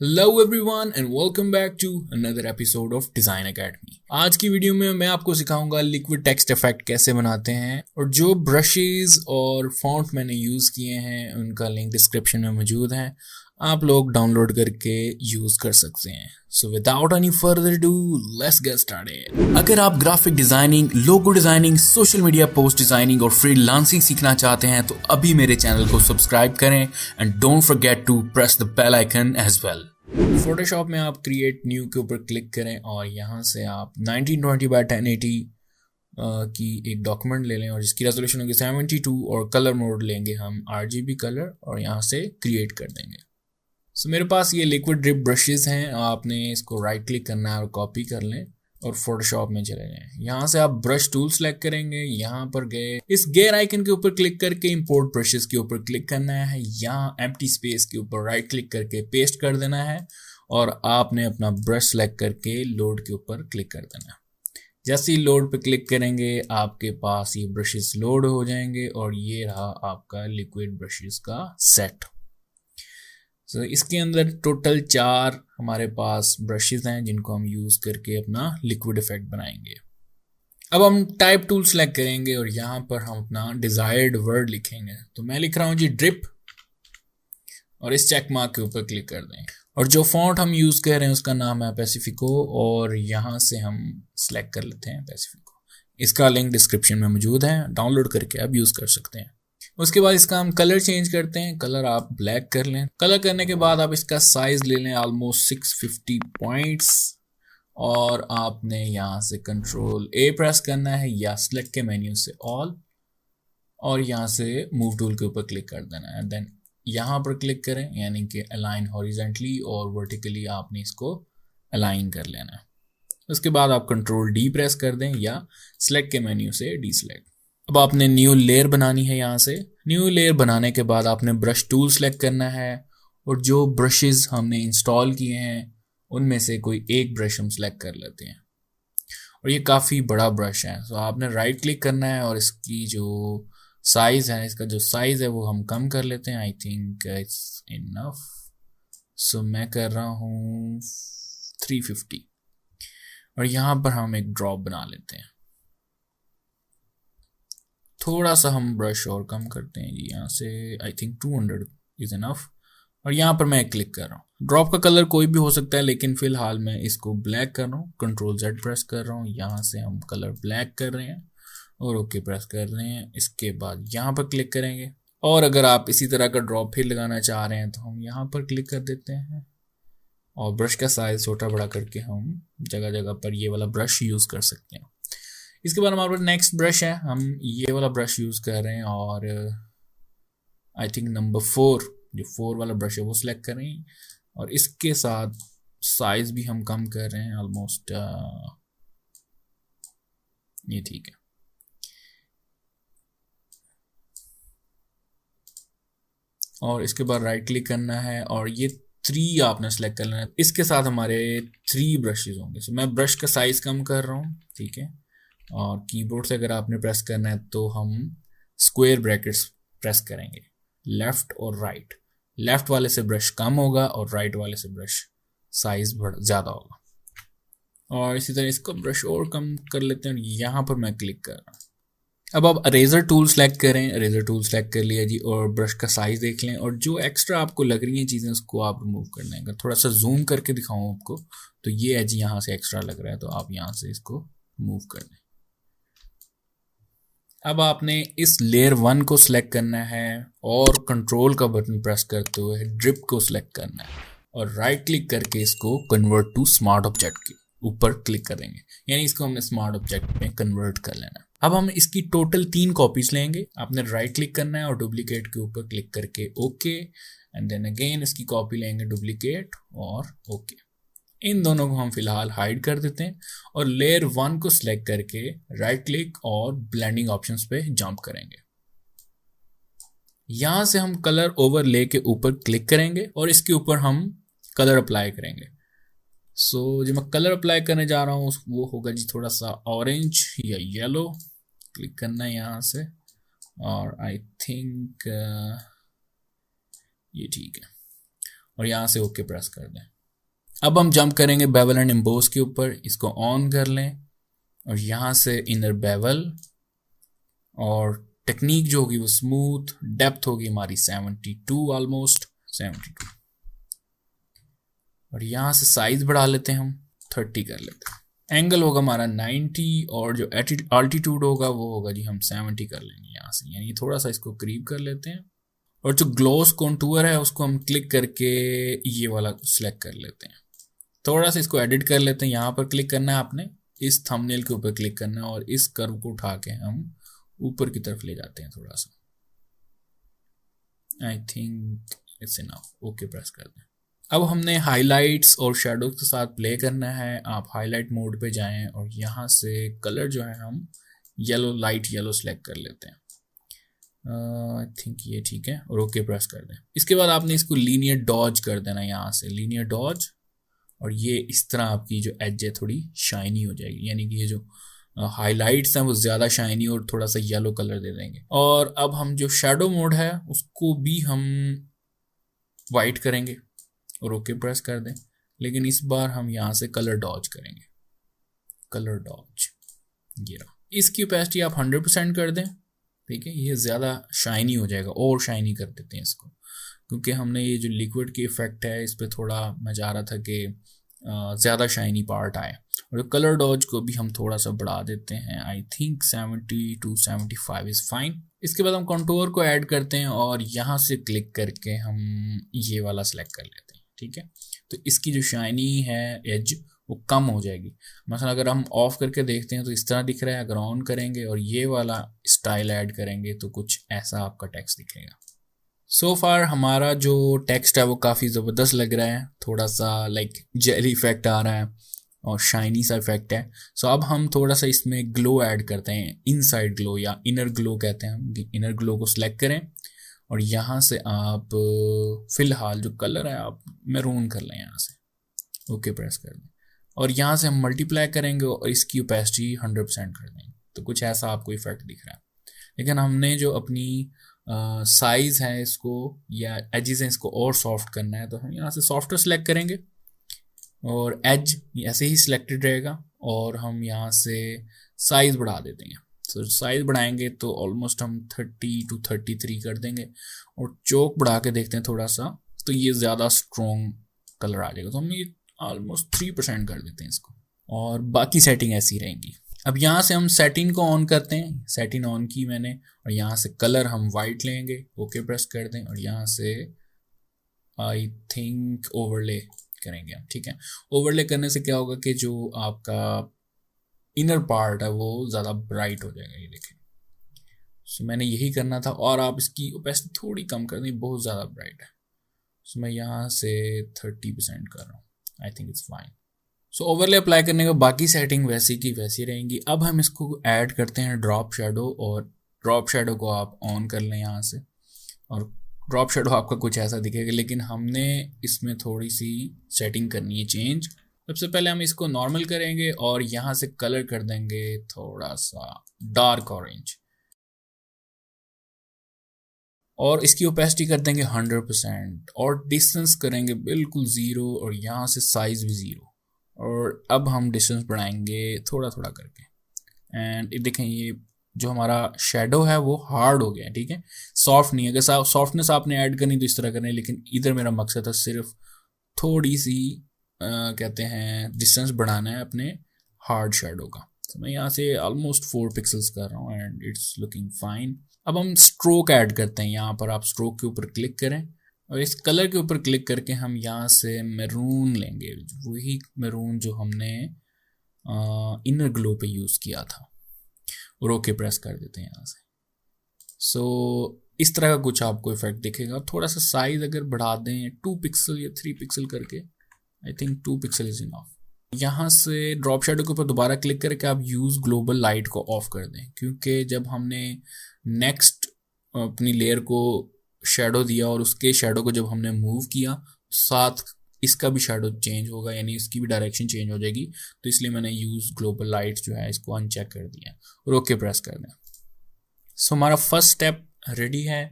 Hello everyone and welcome back to another episode of Design Academy. आज की video में मैं आपको सिखाऊंगा लिक्विड टेक्स्ट इफेक्ट कैसे बनाते हैं, और जो ब्रशेस और फॉन्ट मैंने यूज किए हैं उनका लिंक डिस्क्रिप्शन में मौजूद है, आप लोग डाउनलोड करके यूज कर सकते हैं। So without any further do let's get started. अगर आप graphic designing, logo designing, social media post designing और फ्रीलांसिंग सीखना चाहते हैं तो अभी मेरे चैनल को सब्सक्राइब करें and don't forget to press the bell icon as well. Photoshop में आप क्रिएट न्यू के ऊपर क्लिक करें और यहाँ से आप 1920 बाय 1080 की एक डॉक्यूमेंट ले लें और जिसकी रेजोल्यूशन होगी 72 और कलर मोड लेंगे हम RGB कलर और यहाँ से क्रिएट कर देंगे। सो मेरे पास ये लिक्विड ड्रिप ब्रशेस हैं, आपने इसको राइट क्लिक करना है और कॉपी कर लें और फोटोशॉप में चले जाएं। यहाँ से आप ब्रश टूल सेलेक्ट करेंगे, यहाँ पर गए इस गेयर आइकन के ऊपर क्लिक करके इंपोर्ट ब्रशेस के ऊपर क्लिक करना है, यहाँ एम्प्टी स्पेस के ऊपर राइट क्लिक करके पेस्ट कर देना है और आपने अपना ब्रश सेलेक्ट करके लोड के ऊपर क्लिक कर देना है। जैसे ही लोड पे क्लिक करेंगे आपके पास ये ब्रशेस लोड हो जाएंगे और ये रहा आपका लिक्विड ब्रशेस का सेट। तो इसके अंदर टोटल 4 हमारे पास ब्रशेस हैं जिनको हम यूज करके अपना लिक्विड इफेक्ट बनाएंगे। अब हम टाइप टूल सेलेक्ट करेंगे और यहाँ पर हम अपना डिजायर्ड वर्ड लिखेंगे। तो मैं लिख रहा हूँ जी ड्रिप और इस चेक मार्क के ऊपर क्लिक कर दें और जो फॉन्ट हम यूज कर रहे हैं उसका नाम है पैसिफिको और यहाँ से हम सेलेक्ट कर लेते हैं पैसिफिको। इसका लिंक डिस्क्रिप्शन में मौजूद है, डाउनलोड करके आप यूज कर सकते हैं। उसके बाद इसका हम कलर चेंज करते हैं, कलर आप ब्लैक कर लें। कलर करने के बाद आप इसका साइज ले लें ऑलमोस्ट 650 पॉइंट्स और आपने यहाँ से कंट्रोल A प्रेस करना है या सिलेक्ट के मेन्यू से ऑल और यहाँ से मूव टूल के ऊपर क्लिक कर देना है। देन यहाँ पर क्लिक करें यानी कि अलाइन हॉरिजेंटली और वर्टिकली आपने इसको अलाइन कर लेना है। उसके बाद आप कंट्रोल D प्रेस कर दें या सिलेक्ट के मेन्यू से डीसिलेक्ट। अब आपने न्यू लेयर बनानी है। यहाँ से न्यू लेयर बनाने के बाद आपने ब्रश टूल सेलेक्ट करना है और जो ब्रशेस हमने इंस्टॉल किए हैं उनमें से कोई एक ब्रश हम सेलेक्ट कर लेते हैं और ये काफ़ी बड़ा ब्रश है। तो आपने राइट क्लिक करना है और इसकी जो साइज़ है, इसका जो साइज़ है वो हम कम कर लेते हैं। I think it's enough. So मैं कर रहा हूँ 350 और यहाँ पर हम एक ड्रॉप बना लेते हैं। थोड़ा सा हम ब्रश और कम करते हैं जी, यहाँ से आई थिंक 200 इज इनफ और यहाँ पर मैं क्लिक कर रहा हूँ। ड्रॉप का कलर कोई भी हो सकता है लेकिन फिलहाल मैं इसको ब्लैक कर रहा हूँ। कंट्रोल Z प्रेस कर रहा हूँ, यहाँ से हम कलर ब्लैक कर रहे हैं और ओके प्रेस कर रहे हैं। इसके बाद यहाँ पर क्लिक करेंगे और अगर आप इसी तरह का ड्रॉप फिर लगाना चाह रहे हैं तो हम यहाँ पर क्लिक कर देते हैं और ब्रश का साइज छोटा बड़ा करके हम जगह जगह पर ये वाला ब्रश यूज़ कर सकते हैं। इसके बाद हमारे पास नेक्स्ट ब्रश है, हम ये वाला ब्रश यूज़ कर रहे हैं और आई थिंक नंबर 4 जो 4 वाला ब्रश है वो सिलेक्ट करें और इसके साथ साइज भी हम कम कर रहे हैं ऑलमोस्ट ये ठीक है। और इसके बाद राइट क्लिक करना है और ये 3 आपने सेलेक्ट कर लेना है। इसके साथ हमारे 3 ब्रशेज होंगे। सो मैं ब्रश का साइज कम कर रहा हूँ, ठीक है। और कीबोर्ड से अगर आपने प्रेस करना है तो हम स्क्वायर ब्रैकेट्स प्रेस करेंगे, लेफ्ट और राइट। लेफ्ट वाले से ब्रश कम होगा और राइट वाले से ब्रश साइज ज़्यादा होगा। और इसी तरह इसको ब्रश और कम कर लेते हैं, यहाँ पर मैं क्लिक कर रहा हूँ। अब आप अरेजर टूल सेलेक्ट करें, अरेजर टूल सेलेक्ट कर लिया जी और ब्रश का साइज देख लें और जो एक्स्ट्रा आपको लग रही हैं चीज़ें उसको आप रिमूव कर लें। अगर थोड़ा सा जूम करके दिखाऊँ आपको तो ये है जी, यहाँ से एक्स्ट्रा लग रहा है तो आप यहाँ से इसको रिमूव कर लें। अब आपने इस लेयर 1 को सिलेक्ट करना है और कंट्रोल का बटन प्रेस करते हुए ड्रिप को सिलेक्ट करना है और राइट क्लिक करके इसको कन्वर्ट टू स्मार्ट ऑब्जेक्ट के ऊपर क्लिक करेंगे, यानी इसको हमने स्मार्ट ऑब्जेक्ट में कन्वर्ट कर लेना है। अब हम इसकी टोटल 3 कॉपीज लेंगे। आपने राइट क्लिक करना है और डुप्लीकेट के ऊपर क्लिक करके ओके एंड देन अगेन इसकी कॉपी लेंगे, डुप्लीकेट और ओके। इन दोनों को हम फिलहाल हाइड कर देते हैं और लेयर 1 को सिलेक्ट करके राइट क्लिक और ब्लेंडिंग ऑप्शंस पे जंप करेंगे। यहां से हम कलर ओवरले के ऊपर क्लिक करेंगे और इसके ऊपर हम कलर अप्लाई करेंगे। सो जो मैं कलर अप्लाई करने जा रहा हूँ वो होगा जी थोड़ा सा ऑरेंज या येलो। क्लिक करना है यहाँ से और आई थिंक ये ठीक है। और यहाँ से ओके प्रेस कर दें। अब हम जंप करेंगे बेवल एंड एम्बोस के ऊपर, इसको ऑन कर लें और यहाँ से इनर बेवल, और टेक्निक जो होगी वो स्मूथ, डेप्थ होगी हमारी 72, ऑलमोस्ट 72, और यहाँ से साइज बढ़ा लेते हैं हम, 30 कर लेते हैं। एंगल होगा हमारा 90 और जो अल्टीट्यूड होगा वो होगा जी हम 70 कर लेंगे यहाँ से, यानी थोड़ा सा इसको करीब कर लेते हैं। और जो ग्लोस कॉन्टूर है उसको हम क्लिक करके ये वाला सिलेक्ट कर लेते हैं, थोड़ा सा इसको एडिट कर लेते हैं। यहाँ पर क्लिक करना है आपने, इस थंबनेल के ऊपर क्लिक करना है और इस कर्व को उठा के हम ऊपर की तरफ ले जाते हैं थोड़ा सा। आई think it's enough, okay press कर दें। अब हमने हाइलाइट्स और शेडोज के साथ प्ले करना है। आप हाईलाइट मोड पे जाएं और यहाँ से कलर जो है हम येलो, लाइट येलो सेलेक्ट कर लेते हैं। आई थिंक ये ठीक है और ओके प्रेस कर दें। इसके बाद आपने इसको लीनियर डॉज कर देना, यहाँ से लीनियर डॉज, और ये इस तरह आपकी जो एज है थोड़ी शाइनी हो जाएगी, यानी कि ये जो हाइलाइट्स हैं वो ज़्यादा शाइनी और थोड़ा सा येलो कलर दे देंगे। और अब हम जो शेडो मोड है उसको भी हम वाइट करेंगे और ओके प्रेस कर दें, लेकिन इस बार हम यहाँ से कलर डॉज करेंगे, कलर डॉज, ये रहा। इसकी ओपेसिटी आप 100% कर दें, ठीक है, ये ज़्यादा शाइनी हो जाएगा, और शाइनी कर देते हैं इसको, क्योंकि हमने ये जो लिक्विड की इफेक्ट है इस पर थोड़ा मैं चाह रहा था कि ज़्यादा शाइनी पार्ट आए। और कलर डॉज को भी हम थोड़ा सा बढ़ा देते हैं, I think 70 to 75 is fine. इसके बाद हम कंटूर को ऐड करते हैं और यहाँ से क्लिक करके हम ये वाला सेलेक्ट कर लेते हैं, ठीक है। तो इसकी जो शाइनी है एज वो कम हो जाएगी। मसलन अगर हम ऑफ करके देखते हैं तो इस तरह दिख रहा है, अगर ऑन करेंगे और ये वाला स्टाइल ऐड करेंगे तो कुछ ऐसा आपका टेक्स्ट दिखेगा। सो फार हमारा जो टेक्स्ट है वो काफ़ी ज़बरदस्त लग रहा है, थोड़ा सा लाइक जेली इफेक्ट आ रहा है और शाइनी सा इफेक्ट है। सो अब हम थोड़ा सा इसमें ग्लो ऐड करते हैं, इनसाइड ग्लो या इनर ग्लो कहते हैं हम। इनर ग्लो को सिलेक्ट करें और यहाँ से आप फ़िलहाल जो कलर है आप मैरून कर लें, यहाँ से ओके प्रेस कर दें और यहाँ से हम मल्टीप्लाई करेंगे और इसकी ओपेसिटी 100% कर देंगे, तो कुछ ऐसा आपको इफेक्ट दिख रहा है। लेकिन हमने जो अपनी साइज़ है इसको या एजेस हैं इसको और सॉफ्ट करना है, तो हम यहाँ से सॉफ्टर सेलेक्ट करेंगे और एज ऐसे ही सिलेक्टेड रहेगा और हम यहाँ से साइज़ बढ़ा देते हैं। तो साइज़ बढ़ाएंगे तो ऑलमोस्ट हम 30 to 33 कर देंगे और चौक बढ़ा के देखते हैं थोड़ा सा, तो ये ज़्यादा स्ट्रॉन्ग कलर आ जाएगा, तो हम ये ऑलमोस्ट 3% कर देते हैं इसको और बाकी सेटिंग ऐसी रहेंगी। अब यहाँ से हम सेटिंग को ऑन करते हैं, सेटिंग ऑन की मैंने और यहाँ से कलर हम वाइट लेंगे, ओके प्रेस कर दें और यहाँ से आई थिंक ओवरले करेंगे हम, ठीक है। ओवरले करने से क्या होगा कि जो आपका इनर पार्ट है वो ज़्यादा ब्राइट हो जाएगा, ये देखें। सो मैंने यही करना था और आप इसकी ओपेसिटी थोड़ी कम कर दें, बहुत ज़्यादा ब्राइट है। सो मैं यहाँ से 30% कर रहा हूँ, आई think it's fine. So overlay apply करने के बाकी सेटिंग वैसी की वैसी रहेंगी। अब हम इसको ऐड करते हैं ड्रॉप शेडो, और ड्रॉप शेडो को आप ऑन कर लें यहाँ से और ड्रॉप शेडो आपका कुछ ऐसा दिखेगा, लेकिन हमने इसमें थोड़ी सी सेटिंग करनी है चेंज। सबसे पहले हम इसको नॉर्मल करेंगे और यहाँ से कलर कर देंगे थोड़ा सा डार्क ऑरेंज और इसकी ओपेसिटी कर देंगे 100% और डिस्टेंस करेंगे बिल्कुल 0 और यहाँ से साइज भी 0। और अब हम डिस्टेंस बढ़ाएंगे थोड़ा थोड़ा करके एंड देखें ये जो हमारा शेडो है वो हार्ड हो गया है, ठीक है, सॉफ्ट नहीं है। अगर सॉफ्टनेस आपने ऐड करनी तो इस तरह करनी है, लेकिन इधर मेरा मकसद है सिर्फ थोड़ी सी कहते हैं डिस्टेंस बढ़ाना है अपने हार्ड शेडो का। तो मैं यहाँ से ऑलमोस्ट 4 पिक्सल्स कर रहा हूँ एंड इट्स लुकिंग फाइन। अब हम स्ट्रोक ऐड करते हैं, यहाँ पर आप स्ट्रोक के ऊपर क्लिक करें और इस कलर के ऊपर क्लिक करके हम यहाँ से मैरून लेंगे, वही मैरून जो हमने इनर ग्लो पे यूज़ किया था, और ओके प्रेस कर देते हैं यहाँ से। सो इस तरह का कुछ आपको इफेक्ट दिखेगा। थोड़ा सा साइज अगर बढ़ा दें 2 पिक्सल या 3 पिक्सल करके, I think 2 pixel is enough. यहाँ से ड्रॉप शेडो के ऊपर दोबारा क्लिक करके आप यूज़ ग्लोबल लाइट को ऑफ कर दें, क्योंकि जब हमने नेक्स्ट अपनी लेयर को शेडो दिया और उसके शेडो को जब हमने मूव किया साथ इसका भी शेडो चेंज होगा, यानी इसकी भी डायरेक्शन चेंज हो जाएगी। तो इसलिए मैंने यूज़ ग्लोबल लाइट जो है इसको अनचेक कर दिया और ओके प्रेस कर दें। सो हमारा फर्स्ट स्टेप रेडी है,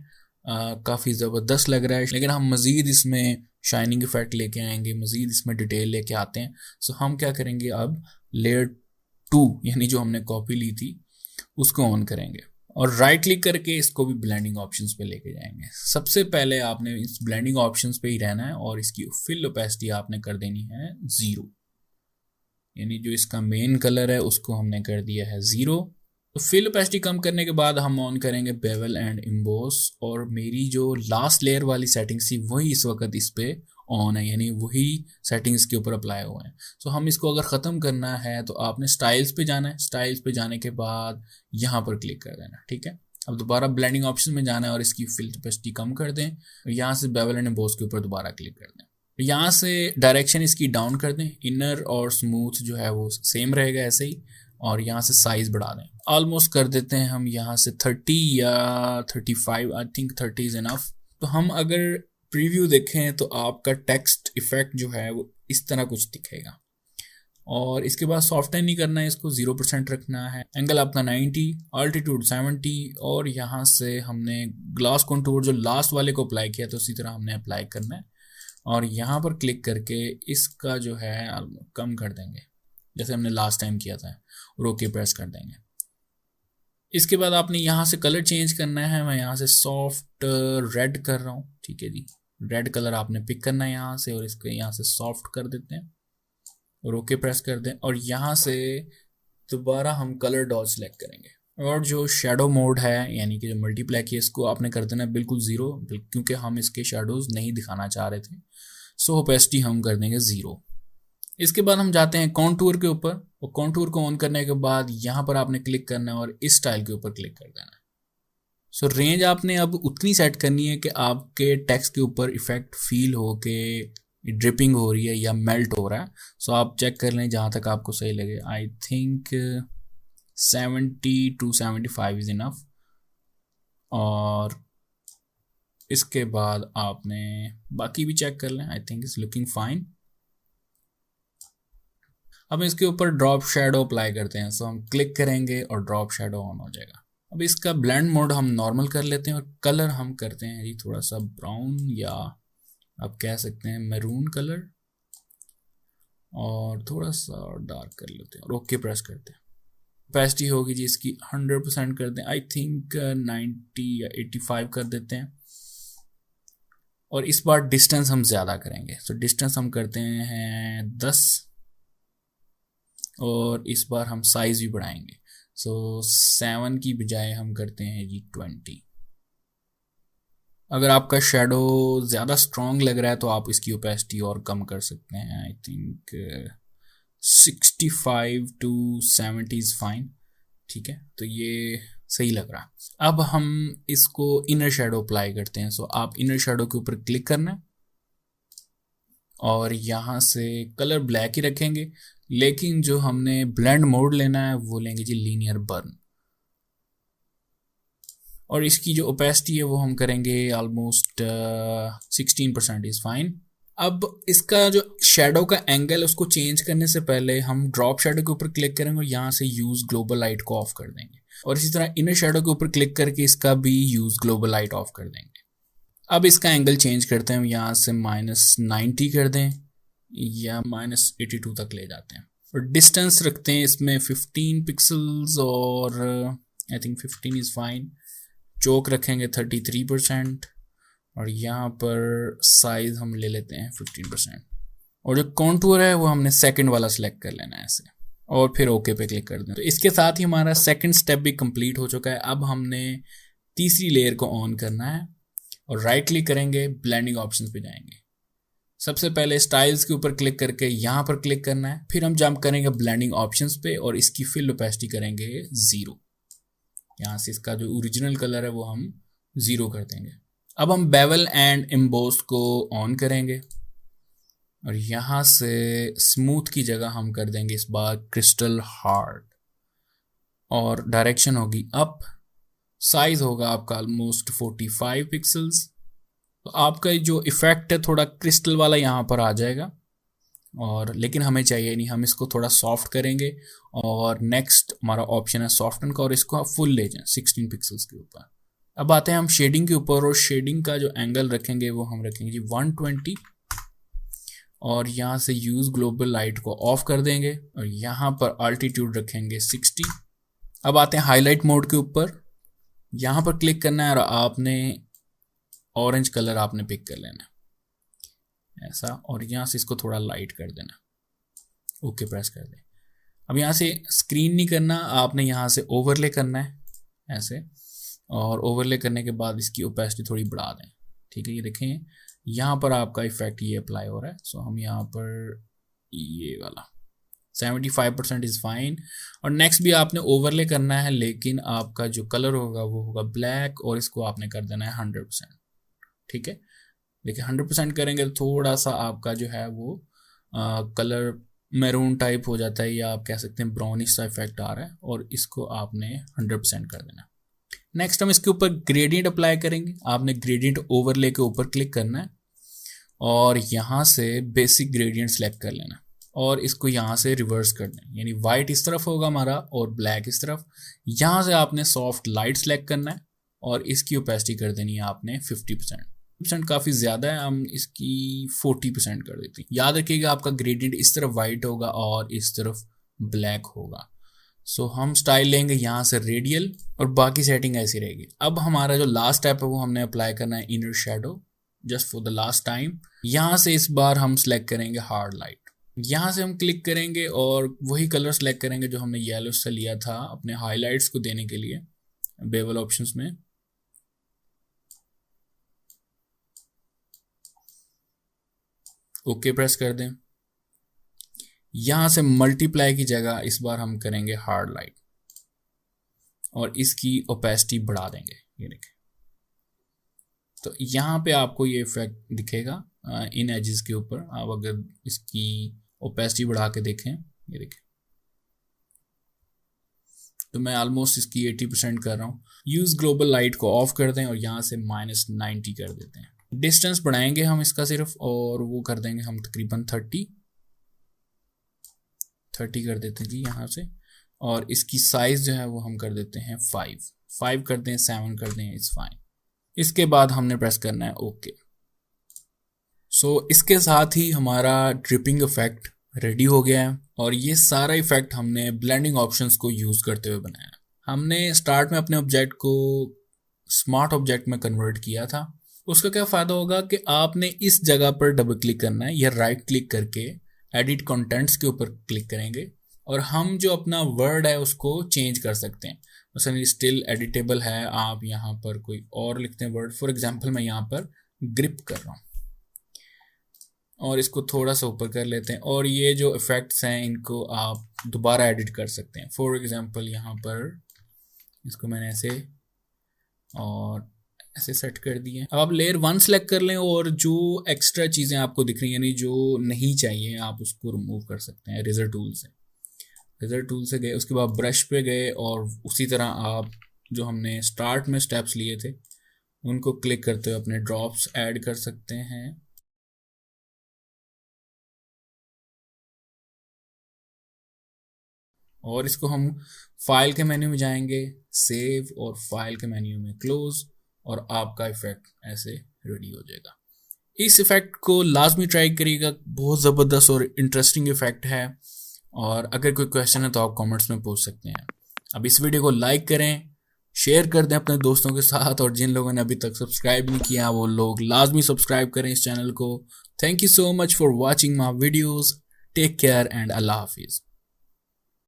काफ़ी ज़बरदस्त लग रहा है, लेकिन हम मज़ीद इसमें शाइनिंग इफेक्ट लेके आएंगे, मजीद इसमें डिटेल लेके आते हैं। सो हम क्या करेंगे, अब लेयर 2 यानी जो हमने कॉपी ली थी उसको ऑन करेंगे और राइट क्लिक करके इसको भी ब्लेंडिंग ऑप्शंस पे लेके जाएंगे। सबसे पहले आपने इस ब्लेंडिंग ऑप्शंस पे ही रहना है और इसकी फिल ओपेसिटी आपने कर देनी है 0, यानी जो इसका मेन कलर है उसको हमने कर दिया है 0। तो फिल ओपेसिटी कम करने के बाद हम ऑन करेंगे बेवल एंड एम्बोस, और मेरी जो लास्ट लेयर वाली सेटिंग्स थी वही इस वक्त इस पे ऑन है, यानी वही सेटिंग्स के ऊपर अप्लाई हुए हैं। सो हम इसको अगर ख़त्म करना है तो आपने स्टाइल्स पे जाना है, स्टाइल्स पे जाने के बाद यहाँ पर क्लिक कर देना, ठीक है। अब दोबारा ब्लेंडिंग ऑप्शन में जाना है और इसकी फिल ओपेसिटी कम कर दें, यहाँ से बेवल एंड एम्बोस के ऊपर दोबारा क्लिक कर दें, यहाँ से डायरेक्शन इसकी डाउन कर दें, इनर और स्मूथ जो है वो सेम रहेगा ऐसे ही, और यहाँ से साइज बढ़ा दें, ऑलमोस्ट कर देते हैं हम यहाँ से 30 या 35, आई थिंक 30 इज इनफ। तो हम अगर प्रीव्यू देखें तो आपका टेक्स्ट इफेक्ट जो है वो इस तरह कुछ दिखेगा, और इसके बाद सॉफ्टन नहीं करना है, इसको 0% रखना है, एंगल आपका 90, अल्टीट्यूड 70, और यहाँ से हमने ग्लास कंटूर जो लास्ट वाले को अप्लाई किया तो उसी तरह हमने अप्लाई करना है, और यहाँ पर क्लिक करके इसका जो है कम कर देंगे जैसे हमने लास्ट टाइम किया था, और ओके प्रेस कर देंगे। इसके बाद आपने यहाँ से कलर चेंज करना है, मैं यहाँ से सॉफ्ट रेड कर रहा हूँ, ठीक है जी, रेड कलर आपने पिक करना है यहाँ से, और इसको यहाँ से सॉफ्ट कर देते हैं और ओके प्रेस कर दें, और यहाँ से दोबारा हम कलर डॉट सेलेक्ट करेंगे, और जो शेडो मोड है यानी कि जो मल्टीप्लाई है इसको आपने कर देना है बिल्कुल 0, क्योंकि हम इसके शेडोज नहीं दिखाना चाह रहे थे। सो ओपेसिटी हम कर देंगे 0। इसके बाद हम जाते हैं कॉन्टूर के ऊपर, और कॉन्टूर को ऑन करने के बाद यहाँ पर आपने क्लिक करना है और इस स्टाइल के ऊपर क्लिक कर देना है। सो रेंज आपने अब उतनी सेट करनी है कि आपके टेक्स्ट के ऊपर इफेक्ट फील हो के ड्रिपिंग हो रही है या मेल्ट हो रहा है। सो आप चेक कर लें जहाँ तक आपको सही लगे, I think 70 to 75 is enough, और इसके बाद आपने बाकी भी चेक कर लें, आई थिंक इट्स लुकिंग फाइन। अब इसके ऊपर ड्रॉप शेडो अप्लाई करते हैं, सो हम क्लिक करेंगे और ड्रॉप शेडो ऑन हो जाएगा। अब इसका ब्लेंड मोड हम नॉर्मल कर लेते हैं, और कलर हम करते हैं ये थोड़ा सा ब्राउन, या आप कह सकते हैं मैरून कलर, और थोड़ा सा डार्क कर लेते हैं और ओके प्रेस करते हैं। ओपेसिटी होगी जी इसकी 100% कर दें, आई थिंक 90 या 85 कर देते हैं, और इस बार डिस्टेंस हम ज़्यादा करेंगे। सो डिस्टेंस हम करते हैं 10, और इस बार हम साइज भी बढ़ाएंगे। सो 7 की बजाय हम करते हैं जी 20। अगर आपका शेडो ज़्यादा स्ट्रॉन्ग लग रहा है तो आप इसकी ओपेसिटी और कम कर सकते हैं, I think 65 to 70 is fine, ठीक है। तो ये सही लग रहा है। अब हम इसको इनर शेडो अप्लाई करते हैं। सो आप इनर शेडो के ऊपर क्लिक करना है, और यहाँ से कलर ब्लैक ही रखेंगे, लेकिन जो हमने ब्लेंड मोड लेना है वो लेंगे जी लीनियर बर्न, और इसकी जो ओपेसिटी है वो हम करेंगे ऑलमोस्ट 16% इज़ फाइन। अब इसका जो शेडो का एंगल उसको चेंज करने से पहले हम ड्रॉप शेडो के ऊपर क्लिक करेंगे और यहाँ से यूज़ ग्लोबल लाइट को ऑफ कर देंगे, और इसी तरह इनर शेडो के ऊपर क्लिक करके इसका भी यूज़ ग्लोबल लाइट ऑफ कर देंगे। अब इसका एंगल चेंज करते हैं, यहाँ से -90 कर दें या -82 तक ले जाते हैं, और डिस्टेंस रखते हैं इसमें 15 पिक्सल्स, और आई थिंक 15 इज़ फाइन। चोक रखेंगे 33%, और यहाँ पर साइज हम ले लेते हैं 15%, और जो कॉन्टूर है वो हमने सेकंड वाला सिलेक्ट कर लेना है ऐसे, और फिर ओके पे क्लिक कर दें। तो इसके साथ ही हमारा सेकंड स्टेप भी कंप्लीट हो चुका है। अब हमने तीसरी लेयर को ऑन करना है, और राइट क्लिक करेंगे, ब्लेंडिंग ऑप्शन पे जाएंगे। सबसे पहले स्टाइल्स के ऊपर क्लिक करके यहाँ पर क्लिक करना है, फिर हम जंप करेंगे ब्लेंडिंग ऑप्शंस पे, और इसकी फिल ओपेसिटी करेंगे 0। यहाँ से इसका जो ओरिजिनल कलर है वो हम 0 कर देंगे। अब हम बेवल एंड एम्बोस को ऑन करेंगे, और यहाँ से स्मूथ की जगह हम कर देंगे इस बार क्रिस्टल हार्ड, और डायरेक्शन होगी अप, साइज होगा आपका ऑलमोस्ट 45 पिक्सल्स। तो आपका जो इफेक्ट है थोड़ा क्रिस्टल वाला यहाँ पर आ जाएगा, और लेकिन हमें चाहिए नहीं, हम इसको थोड़ा सॉफ्ट करेंगे, और नेक्स्ट हमारा ऑप्शन है सॉफ्टन का, और इसको आप फुल ले जाएं 16 पिक्सल्स के ऊपर। अब आते हैं हम शेडिंग के ऊपर, और शेडिंग का जो एंगल रखेंगे वो हम रखेंगे जी 120, और यहाँ से यूज़ ग्लोबल लाइट को ऑफ कर देंगे और यहाँ पर अल्टीट्यूड रखेंगे 60। अब आते हैं हाईलाइट मोड के ऊपर, यहाँ पर क्लिक करना है और आपने ऑरेंज कलर आपने पिक कर लेना है ऐसा, और यहाँ से इसको थोड़ा लाइट कर देना, ओके प्रेस कर दें। अब यहाँ से स्क्रीन नहीं करना, आपने यहाँ से ओवरले करना है ऐसे, और ओवरले करने के बाद इसकी ओपेसिटी थोड़ी बढ़ा दें, ठीक है। ये देखें यहाँ पर आपका इफेक्ट ये अप्लाई हो रहा है, सो हम यहाँ पर ये वाला 75% इज़ फाइन। और नेक्स्ट भी आपने ओवरले करना है, लेकिन आपका जो कलर होगा वो होगा ब्लैक, और इसको आपने कर देना है 100%, ठीक है। देखिए 100% करेंगे तो थोड़ा सा आपका जो है वो कलर मैरून टाइप हो जाता है, या आप कह सकते हैं ब्राउनिश सा इफेक्ट आ रहा है, और इसको आपने 100% कर देना। नेक्स्ट हम इसके ऊपर ग्रेडियंट अप्लाई करेंगे। आपने ग्रेडियंट ओवरले के ऊपर क्लिक करना है और यहाँ से बेसिक ग्रेडियंट सेलेक्ट कर लेना, और इसको यहाँ से रिवर्स कर दें, यानी वाइट इस तरफ होगा हमारा और ब्लैक इस तरफ। यहाँ से आपने सॉफ्ट लाइट सेलेक्ट करना है और इसकी ओपेसिटी कर देनी है आपने 50%। काफ़ी ज़्यादा है, हम इसकी 40% कर देते हैं। याद रखिएगा आपका ग्रेडियंट इस तरफ वाइट होगा और इस तरफ ब्लैक होगा। सो हम स्टाइल लेंगे यहाँ से रेडियल, और बाकी सेटिंग ऐसी रहेगी। अब हमारा जो लास्ट स्टेप है वो हमने अप्लाई करना है inner shadow, just for the last time. यहाँ से इस बार हम सेलेक्ट करेंगे हार्ड लाइट, यहाँ से हम क्लिक करेंगे और वही कलर सेलेक्ट करेंगे जो हमने येलो से लिया था अपने हाईलाइट्स को देने के लिए बेवल ऑप्शंस में। ओके प्रेस कर दें। यहाँ से मल्टीप्लाई की जगह इस बार हम करेंगे हार्ड लाइट और इसकी ओपेसिटी बढ़ा देंगे, ये देखें। तो यहाँ पे आपको ये इफेक्ट दिखेगा इन एजेस के ऊपर। आप अगर इसकी ओपेसिटी बढ़ा के देखें, ये देखें, तो मैं ऑलमोस्ट इसकी 80% कर रहा हूँ। यूज़ ग्लोबल लाइट को ऑफ कर दें और यहाँ से -90 कर देते हैं। डिस्टेंस बढ़ाएंगे हम इसका सिर्फ, और वो कर देंगे हम तकरीबन 30 कर देते हैं जी यहाँ से। और इसकी साइज जो है वो हम कर देते हैं 5 कर दें, 7 कर दें, इट्स फाइन। इसके बाद हमने प्रेस करना है ओके। सो इसके साथ ही हमारा ड्रिपिंग इफेक्ट रेडी हो गया है, और ये सारा इफेक्ट हमने ब्लेंडिंग ऑप्शंस को यूज़ करते हुए बनाया। हमने स्टार्ट में अपने ऑब्जेक्ट को स्मार्ट ऑब्जेक्ट में कन्वर्ट किया था। उसका क्या फ़ायदा होगा कि आपने इस जगह पर डबल क्लिक करना है, या राइट क्लिक करके एडिट कंटेंट्स के ऊपर क्लिक करेंगे, और हम जो अपना वर्ड है उसको चेंज कर सकते हैं। मसलन स्टिल एडिटेबल है, आप यहाँ पर कोई और लिखते हैं वर्ड। फॉर एग्जांपल मैं यहाँ पर ग्रिप कर रहा हूँ और इसको थोड़ा सा ऊपर कर लेते हैं, और ये जो इफ़ेक्ट्स हैं इनको आप दोबारा एडिट कर सकते हैं। फॉर एग्जांपल यहाँ पर इसको मैंने ऐसे और ऐसे सेट कर दिए। अब आप लेयर 1 सेलेक्ट कर लें, और जो एक्स्ट्रा चीज़ें आपको दिख रही हैं यानी जो नहीं चाहिए आप उसको रिमूव कर सकते हैं रेजर टूल से। रेजर टूल से गए, उसके बाद ब्रश पे गए, और उसी तरह आप जो हमने स्टार्ट में स्टेप्स लिए थे उनको क्लिक करते हुए अपने ड्रॉप्स ऐड कर सकते हैं। और इसको हम फाइल के मेन्यू में जाएंगे, सेव, और फाइल के मेन्यू में क्लोज, और आपका इफेक्ट ऐसे रेडी हो जाएगा। इस इफेक्ट को लाजमी ट्राई करिएगा, बहुत ज़बरदस्त और इंटरेस्टिंग इफेक्ट है। और अगर कोई क्वेश्चन है तो आप कमेंट्स में पूछ सकते हैं। अब इस वीडियो को लाइक करें, शेयर कर दें अपने दोस्तों के साथ, और जिन लोगों ने अभी तक सब्सक्राइब नहीं किया वो लोग लाजमी सब्सक्राइब करें इस चैनल को। Thank you so much for watching my videos. Take care and Allah हाफिज़।